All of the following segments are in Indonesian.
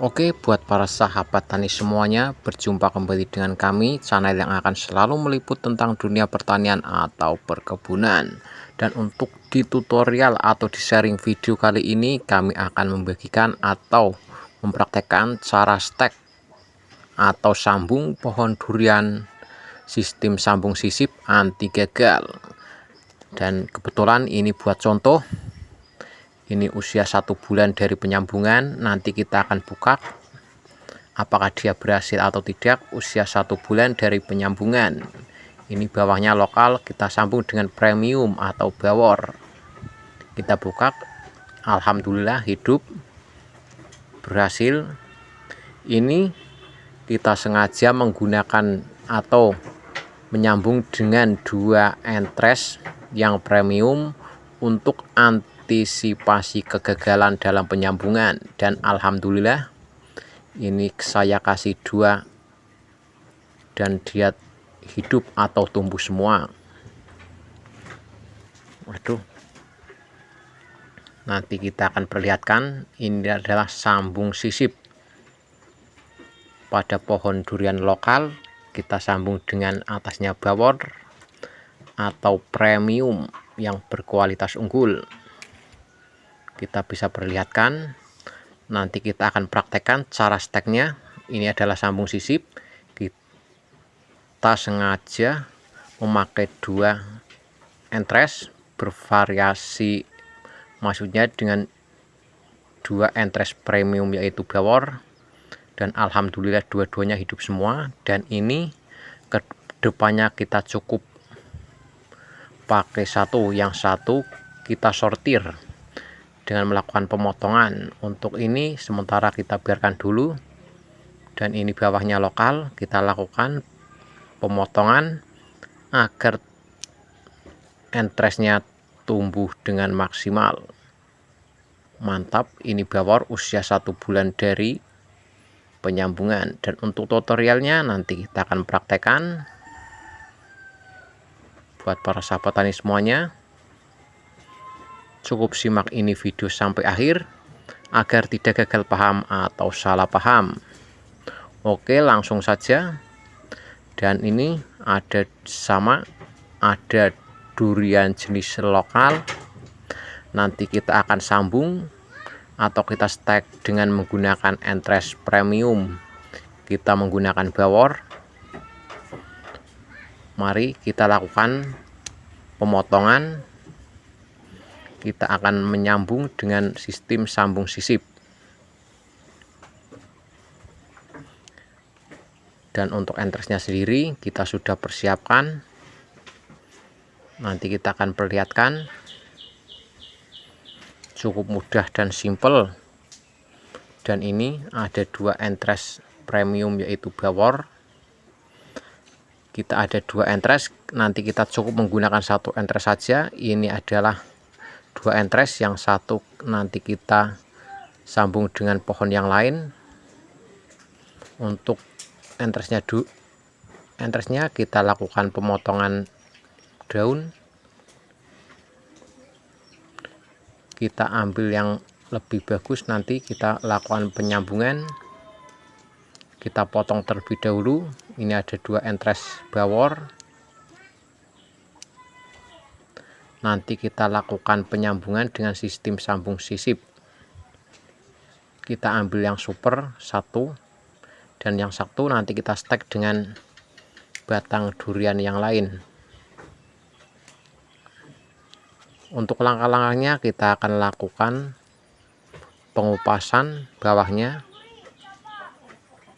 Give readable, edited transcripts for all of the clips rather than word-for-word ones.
Oke, buat para sahabat tani semuanya, berjumpa kembali dengan kami, channel yang akan selalu meliput tentang dunia pertanian atau perkebunan. Dan untuk di tutorial atau di sharing video kali ini, kami akan membagikan atau mempraktekkan cara stek atau sambung pohon durian sistem sambung sisip anti gagal. Dan kebetulan ini buat contoh. Ini usia 1 bulan dari penyambungan. Nanti kita akan buka apakah dia berhasil atau tidak. Usia 1 bulan dari penyambungan. Ini bawahnya lokal, kita sambung dengan premium atau bawor. Kita buka, alhamdulillah hidup, berhasil. Ini kita sengaja menggunakan atau menyambung dengan 2 entres yang premium untuk antisipasi kegagalan dalam penyambungan. Dan alhamdulillah ini saya kasih 2 dan dia hidup atau tumbuh semua. Waduh, nanti kita akan perlihatkan ini adalah sambung sisip pada pohon durian lokal. Kita sambung dengan atasnya bawor atau premium yang berkualitas unggul. Kita bisa perlihatkan, nanti kita akan praktekkan cara steknya. Ini adalah sambung sisip. Kita sengaja memakai 2 entres bervariasi, maksudnya dengan 2 entres premium yaitu bawor. Dan alhamdulillah dua-duanya hidup semua. Dan ini ke depannya kita cukup pakai yang satu kita sortir dengan melakukan pemotongan. Untuk ini sementara kita biarkan dulu. Dan ini bawahnya lokal, kita lakukan pemotongan agar entresnya tumbuh dengan maksimal. Mantap, ini bawor usia 1 bulan dari penyambungan. Dan untuk tutorialnya nanti kita akan praktekkan. Buat para sahabat tani semuanya, cukup simak ini video sampai akhir agar tidak gagal paham atau salah paham. Oke, langsung saja. Dan ini ada durian jenis lokal. Nanti kita akan sambung atau kita stek dengan menggunakan entres premium. Kita menggunakan bawor. Mari kita lakukan pemotongan. Kita akan menyambung dengan sistem sambung sisip. Dan untuk entresnya sendiri kita sudah persiapkan. Nanti kita akan perlihatkan. Cukup mudah dan simple. Dan ini ada 2 entres premium yaitu bawor. Kita ada 2 entres, nanti kita cukup menggunakan 1 entres saja. Ini adalah 2 entres, yang satu nanti kita sambung dengan pohon yang lain. Untuk entresnya kita lakukan pemotongan daun. Kita ambil yang lebih bagus, nanti kita lakukan penyambungan. Kita potong terlebih dahulu. Ini ada 2 entres bawor. Nanti kita lakukan penyambungan dengan sistem sambung sisip. Kita ambil yang super 1 dan yang satu nanti kita stek dengan batang durian yang lain. Untuk langkah-langkahnya kita akan lakukan pengupasan bawahnya.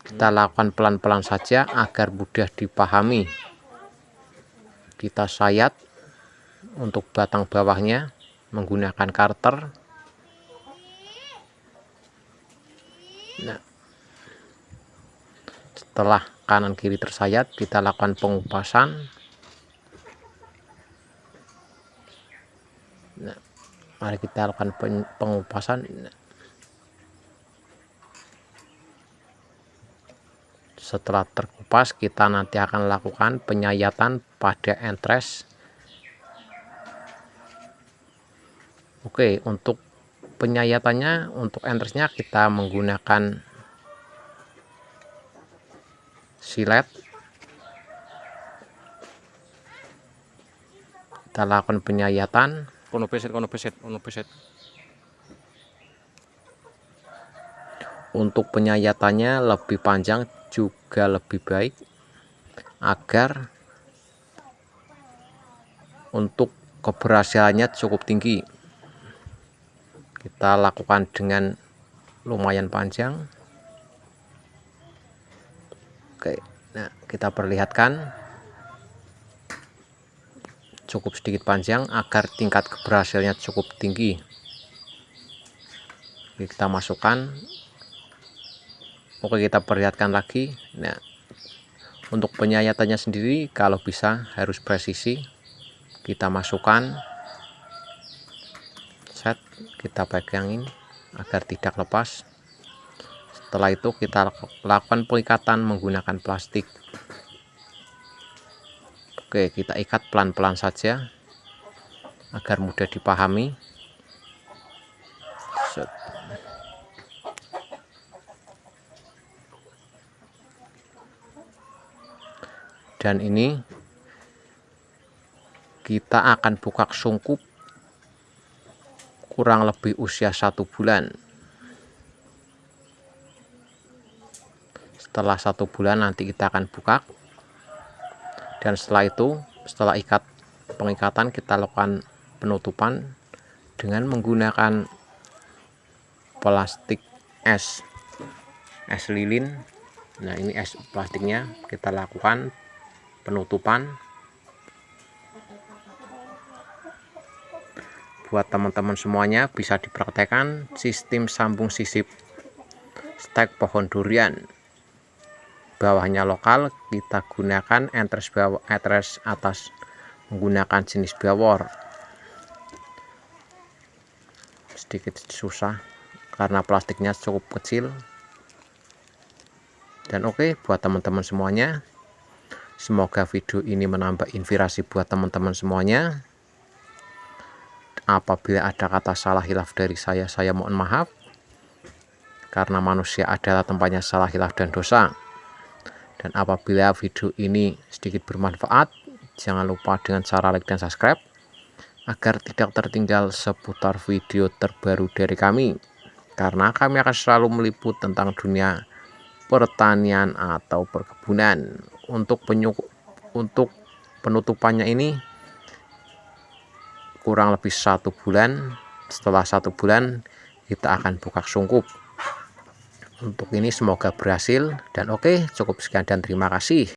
Kita lakukan pelan-pelan saja agar mudah dipahami. Kita sayat untuk batang bawahnya menggunakan karter. Nah, setelah kanan kiri tersayat, kita lakukan pengupasan. Nah, mari kita lakukan pengupasan. Setelah terkupas, kita nanti akan lakukan penyayatan pada entres. Oke, untuk penyayatannya, untuk entresnya kita menggunakan silet. Kita lakukan penyayatan. Kono beset. Untuk penyayatannya lebih panjang juga lebih baik, agar untuk keberhasilannya cukup tinggi. Kita lakukan dengan lumayan panjang. Oke, nah kita perlihatkan cukup sedikit panjang agar tingkat keberhasilannya cukup tinggi. Oke, kita masukkan. Oke, kita perlihatkan lagi. Nah, untuk penyayatannya sendiri kalau bisa harus presisi. Kita masukkan, set, kita pegangin agar tidak lepas. Setelah itu kita lakukan pengikatan menggunakan plastik. Oke, kita ikat pelan-pelan saja agar mudah dipahami. Set. Dan ini kita akan buka sungkup kurang lebih usia 1 bulan. Setelah 1 bulan nanti kita akan buka, dan setelah itu, setelah pengikatan, kita lakukan penutupan dengan menggunakan plastik es lilin. Nah, ini es plastiknya, kita lakukan penutupan. Buat teman-teman semuanya bisa dipraktekkan sistem sambung sisip stek pohon durian. Bawahnya lokal, kita gunakan entres atas menggunakan jenis bawor. Sedikit susah karena plastiknya cukup kecil. Dan oke, buat teman-teman semuanya, semoga video ini menambah inspirasi buat teman-teman semuanya. Apabila ada kata salah hilaf dari saya mohon maaf, karena manusia adalah tempatnya salah hilaf dan dosa. Dan apabila video ini sedikit bermanfaat, jangan lupa dengan cara like dan subscribe agar tidak tertinggal seputar video terbaru dari kami, karena kami akan selalu meliput tentang dunia pertanian atau perkebunan. Untuk penutupannya ini kurang lebih 1 bulan. Setelah 1 bulan kita akan buka sungkup. Untuk ini semoga berhasil, dan oke, cukup sekian dan terima kasih.